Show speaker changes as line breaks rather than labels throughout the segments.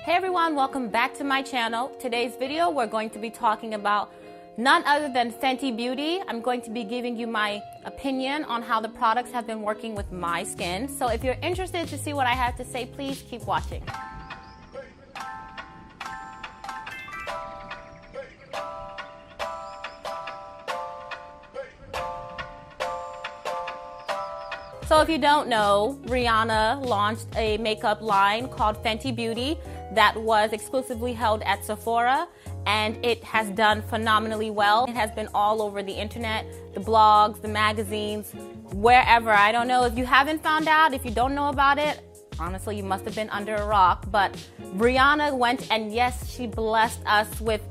Hey everyone, welcome back to my channel. Today's video we're going to be talking about none other than Fenty Beauty. I'm going to be giving you my opinion on how the products have been working with my skin. So if you're interested to see what I have to say, please keep watching. So if you don't know, Rihanna launched a makeup line called Fenty Beauty that was exclusively held at Sephora, and it has done phenomenally well. It has been all over the internet, the blogs, the magazines, wherever. I don't know if you haven't found out, if you don't know about it, honestly, you must have been under a rock. But Rihanna went and yes, she blessed us with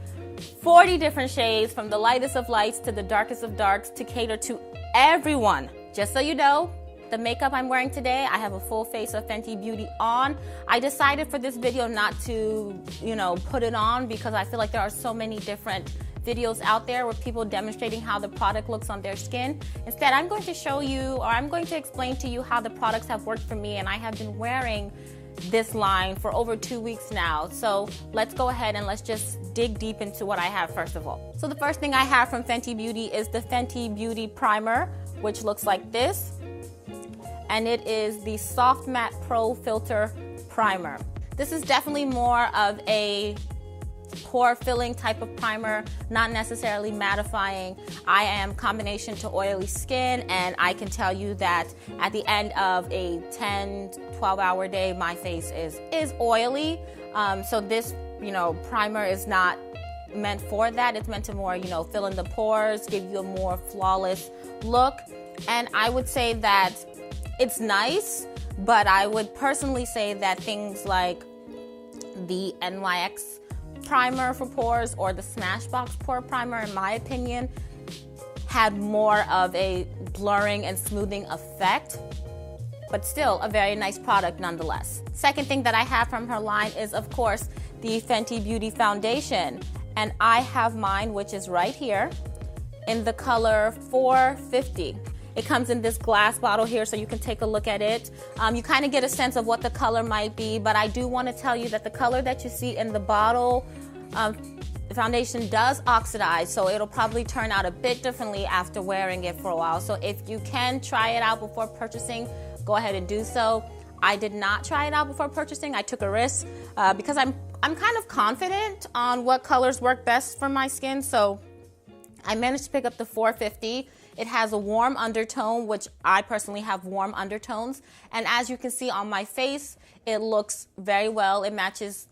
40 different shades, from the lightest of lights to the darkest of darks, to cater to everyone. Just so you know, the makeup I'm wearing today, I have a full face of Fenty Beauty on. I decided for this video not to, put it on because I feel like there are so many different videos out there with people demonstrating how the product looks on their skin. Instead, I'm going to show you, or I'm going to explain to you how the products have worked for me, and I have been wearing this line for over 2 weeks now. So let's go ahead and let's just dig deep into what I have first of all. So the first thing I have from Fenty Beauty is the Fenty Beauty Primer, which looks like this. And it is the Soft Matte Pro Filter Primer. This is definitely more of a pore filling type of primer, not necessarily mattifying. I am combination to oily skin, and I can tell you that at the end of a 10-12 hour day, my face is oily. So this, primer is not meant for that. It's meant to more, fill in the pores, give you a more flawless look. And I would say that it's nice, but I would personally say that things like the NYX primer for pores or the Smashbox pore primer, in my opinion, had more of a blurring and smoothing effect, but still a very nice product nonetheless. Second thing that I have from her line is, of course, the Fenty Beauty Foundation. And I have mine, which is right here, in the color 450. It comes in this glass bottle here, so you can take a look at it. You kind of get a sense of what the color might be, but I do want to tell you that the color that you see in the bottle, the foundation does oxidize, so it'll probably turn out a bit differently after wearing it for a while. So if you can try it out before purchasing, go ahead and do so. I did not try it out before purchasing. I took a risk because I'm kind of confident on what colors work best for my skin, so I managed to pick up the 450. It has a warm undertone, which I personally have warm undertones. And as you can see on my face, it looks very well. It matches,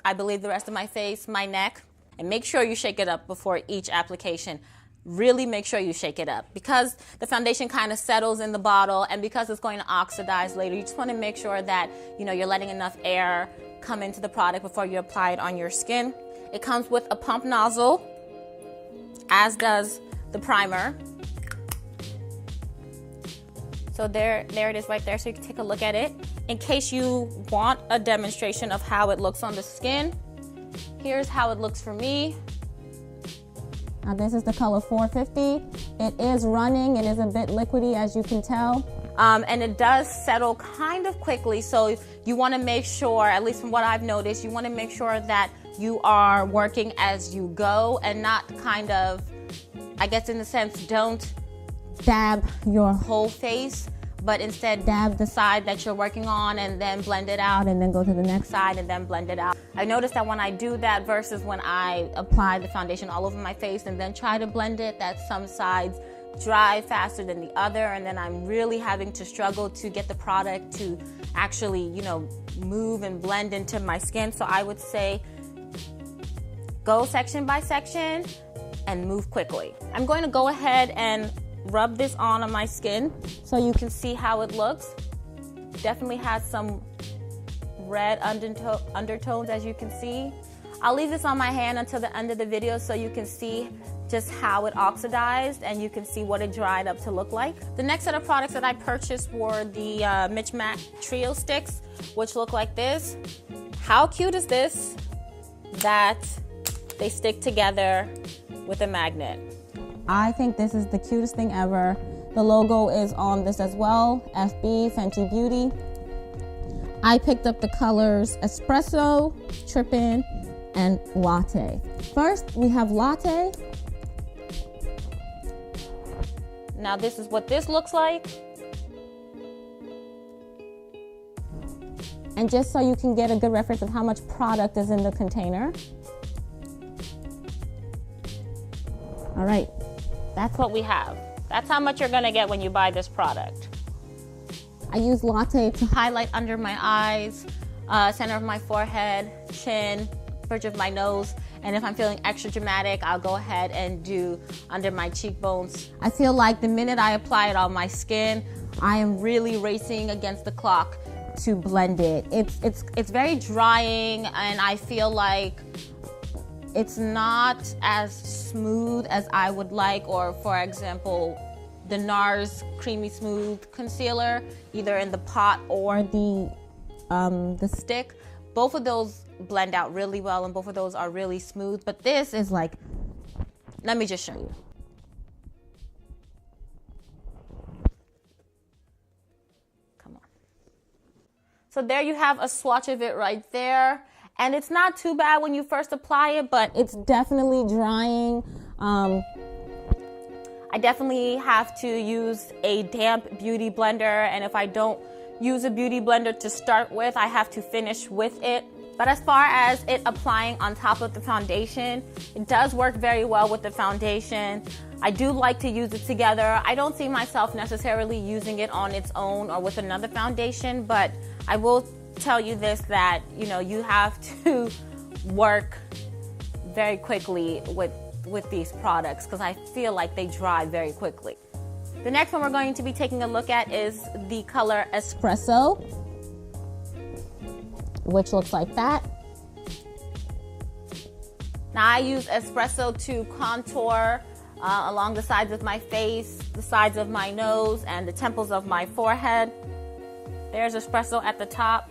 I believe, the rest of my face, my neck. And make sure you shake it up before each application. Really make sure you shake it up, because the foundation kind of settles in the bottle, and because it's going to oxidize later, you just want to make sure that you're letting enough air come into the product before you apply it on your skin. It comes with a pump nozzle, as does the primer. So there it is right there, so you can take a look at it. In case you want a demonstration of how it looks on the skin, here's how it looks for me. Now this is the color 450. It is running, it is a bit liquidy, as you can tell. And it does settle kind of quickly, so you want to make sure, at least from what I've noticed, you want to make sure that you are working as you go and not kind of, I guess in a sense, don't dab your whole face, but instead dab the side that you're working on and then blend it out, and then go to the next side and then blend it out. I noticed that when I do that versus when I apply the foundation all over my face and then try to blend it, that some sides dry faster than the other, and then I'm really having to struggle to get the product to actually, move and blend into my skin. So I would say go section by section and move quickly. I'm going to go ahead and rub this on my skin so you can see how it looks. Definitely has some red undertones, as you can see. I'll leave this on my hand until the end of the video so you can see just how it oxidized and you can see what it dried up to look like. The next set of products that I purchased were the Mitch Mac Trio Sticks, which look like this. How cute is this that they stick together with a magnet? I think this is the cutest thing ever. The logo is on this as well, FB, Fenty Beauty.
I picked up the colors Espresso, Trippin', and Latte. First, we have Latte.
Now this is what this looks like.
And just so you can get a good reference of how much product is in the container.
All right, that's what we have. That's how much you're gonna get when you buy this product.
I use Latte to
Highlight under my eyes, center of my forehead, chin, bridge of my nose, and if I'm feeling extra dramatic, I'll go ahead and do under my cheekbones. I feel like the minute I apply it on my skin, I am really racing against the clock to blend it. It's very drying, and I feel like it's not as smooth as I would like, or for example, the NARS Creamy Smooth Concealer, either in the pot or the stick. Both of those blend out really well, and both of those are really smooth, but this is like, let me just show you. Come on. So there you have a swatch of it right there. And it's not too bad when you first apply it, but
it's definitely drying.
I definitely have to use a damp beauty blender, and if I don't use a beauty blender to start with, I have to finish with it. But as far as it applying on top of the foundation, it does work very well with the foundation. I do like to use it together. I don't see myself necessarily using it on its own or with another foundation, but I will tell you this, that you have to work very quickly with these products, because I feel like they dry very quickly. The next one we're going to be taking a look at is the color
Espresso, which looks like that.
Now I use Espresso to contour along the sides of my face, the sides of my nose, and the temples of my forehead. There's Espresso at the top.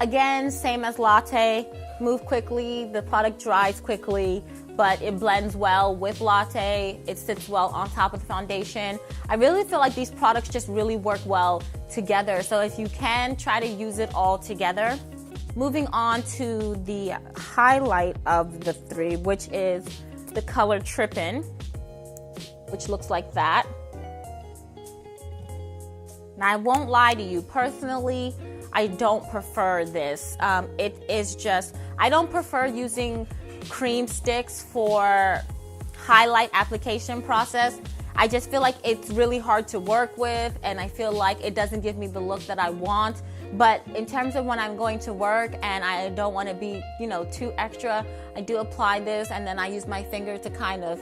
Again, same as Latte, move quickly, the product dries quickly, but it blends well with Latte. It sits well on top of the foundation. I really feel like these products just really work well together. So if you can, try to use it all together. Moving on to the highlight of the three, which is the color Trippin', which looks like that. Now I won't lie to you, personally, I don't prefer this. It is just, I don't prefer using cream sticks for highlight application process. I just feel like it's really hard to work with, and I feel like it doesn't give me the look that I want. But in terms of when I'm going to work and I don't want to be, too extra, I do apply this, and then I use my finger to kind of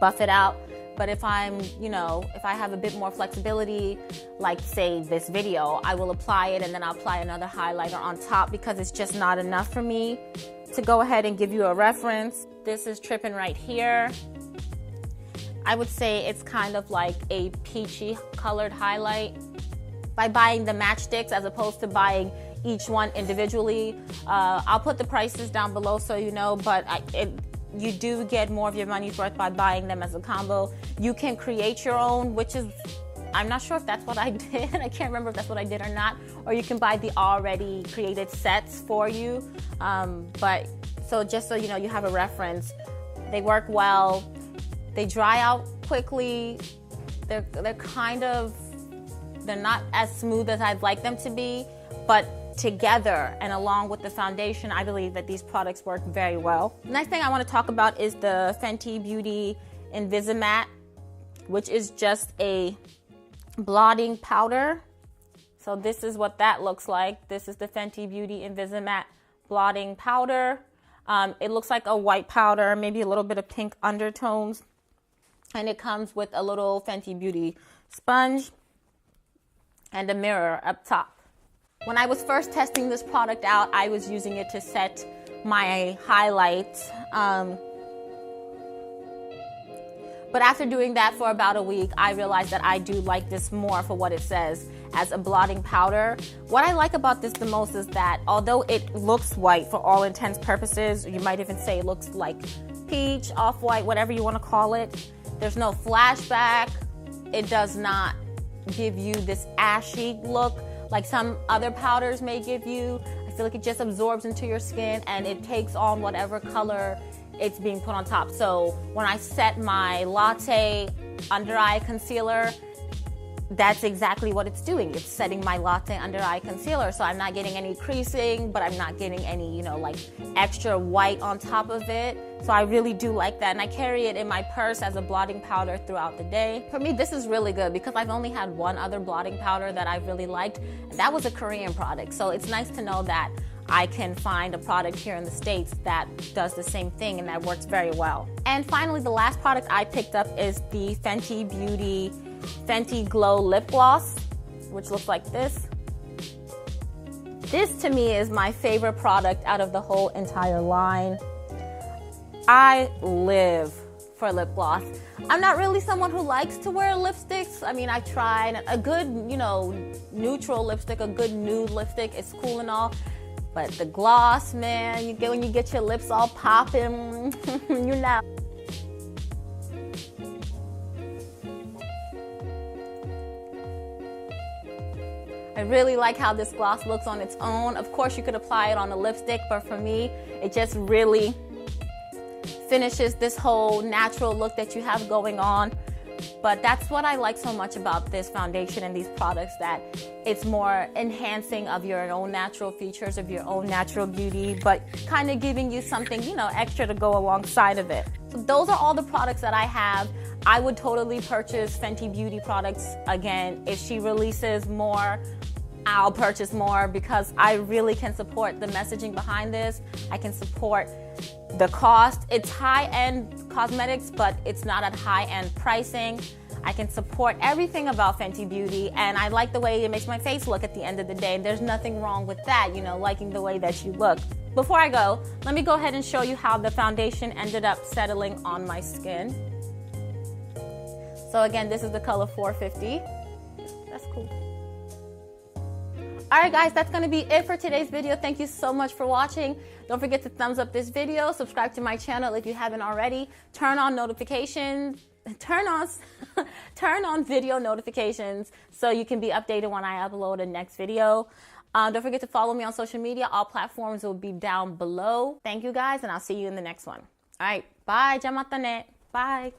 buff it out. But if I'm, if I have a bit more flexibility, like say this video, I will apply it and then I'll apply another highlighter on top, because it's just not enough for me. To go ahead and give you a reference, this is Trippin' right here. I would say it's kind of like a peachy colored highlight. By buying the matchsticks as opposed to buying each one individually, I'll put the prices down below so you know, but you do get more of your money's worth by buying them as a combo. You can create your own, which is, I'm not sure if that's what I did. I can't remember if that's what I did or not. Or you can buy the already created sets for you. But so just so you know, you have a reference. They work well. They dry out quickly. They're not as smooth as I'd like them to be, but together and along with the foundation, I believe that these products work very well. The next thing I want to talk about is the Fenty Beauty Invisimatte, which is just a blotting powder. So this is what that looks like. This is the Fenty Beauty Invisimatte blotting powder. It looks like a white powder, maybe a little bit of pink undertones, and it comes with a little Fenty Beauty sponge and a mirror up top. When I was first testing this product out, I was using it to set my highlights. But after doing that for about a week, I realized that I do like this more for what it says as a blotting powder. What I like about this the most is that although it looks white for all intents purposes, you might even say it looks like peach, off-white, whatever you want to call it, there's no flashback. It does not give you this ashy look like some other powders may give you. I feel like it just absorbs into your skin and it takes on whatever color it's being put on top. So when I set my Latte under eye concealer, that's exactly what it's doing. It's setting my Latte under eye concealer. So I'm not getting any creasing, but I'm not getting any, like extra white on top of it. So I really do like that. And I carry it in my purse as a blotting powder throughout the day. For me, this is really good because I've only had one other blotting powder that I really liked. And that was a Korean product. So it's nice to know that I can find a product here in the States that does the same thing and that works very well. And finally, the last product I picked up is the Fenty Beauty Fenty Glow Lip Gloss, which looks like this. This to me is my favorite product out of the whole entire line. I live for lip gloss. I'm not really someone who likes to wear lipsticks. I mean, I tried a good, neutral lipstick, a good nude lipstick is cool and all. But the gloss, man, when you get your lips all popping, I really like how this gloss looks on its own. Of course, you could apply it on a lipstick, but for me, it just really finishes this whole natural look that you have going on. But that's what I like so much about this foundation and these products, that it's more enhancing of your own natural features, of your own natural beauty, but kind of giving you something, extra to go alongside of it. So those are all the products that I have. I would totally purchase Fenty Beauty products again. If she releases more, I'll purchase more because I really can support the messaging behind this. I can support the cost. It's high-end cosmetics, but it's not at high-end pricing. I can support everything about Fenty Beauty, and I like the way it makes my face look at the end of the day. There's nothing wrong with that, liking the way that you look. Before I go, let me go ahead and show you how the foundation ended up settling on my skin. So again, this is the color 450. That's cool. All right, guys, that's going to be it for today's video. Thank you so much for watching. Don't forget to thumbs up this video. Subscribe to my channel if you haven't already. Turn on notifications. Turn on video notifications so you can be updated when I upload a next video. Don't forget to follow me on social media. All platforms will be down below. Thank you, guys, and I'll see you in the next one. All right, bye. Jamatane. Bye.